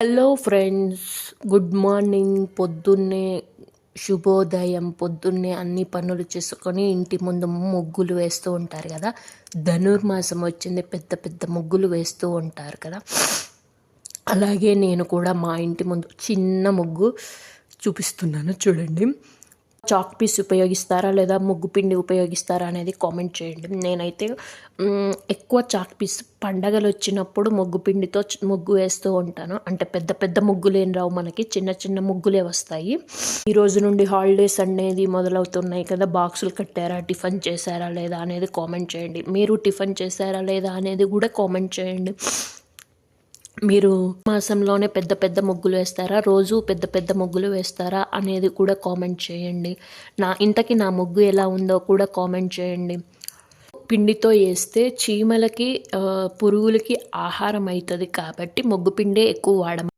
Hello friends, good morning. పొద్దున్నే శుభోదయం. పొద్దున్నే అన్ని పనులు చేసుకొని ఇంటి ముందు ముగ్గులు వేస్తూ ఉంటారు కదా. ధనుర్మాసం వచ్చింది, పెద్ద పెద్ద ముగ్గులు వేస్తూ ఉంటారు కదా. అలాగే నేను కూడా మా ఇంటి ముందు చిన్న ముగ్గు చూపిస్తున్నాను, చూడండి. చాక్ పీస్ ఉపయోగిస్తారా లేదా ముగ్గు పిండి ఉపయోగిస్తారా అనేది కామెంట్ చేయండి. నేనైతే ఎక్కువ చాక్ పీస్ పండగలు వచ్చినప్పుడు ముగ్గు పిండితో ముగ్గు వేస్తూ ఉంటాను. అంటే పెద్ద పెద్ద ముగ్గులు ఏం రావు, మనకి చిన్న చిన్న ముగ్గులే వస్తాయి. ఈ రోజు నుండి హాలిడేస్ అనేది మొదలవుతున్నాయి కదా. బాక్సులు కట్టారా, టిఫిన్ చేశారా లేదా అనేది కామెంట్ చేయండి. మీరు టిఫిన్ చేశారా లేదా అనేది కూడా కామెంట్ చేయండి. మీరు మాసంలోనే పెద్ద పెద్ద ముగ్గులు వేస్తారా, రోజు పెద్ద పెద్ద ముగ్గులు వేస్తారా అనేది కూడా కామెంట్ చేయండి. నా ముగ్గు ఎలా ఉందో కూడా కామెంట్ చేయండి. పిండితో వేస్తే చీమలకి పురుగులకి ఆహారం అవుతుంది కాబట్టి ముగ్గు పిండే ఎక్కువ వాడము.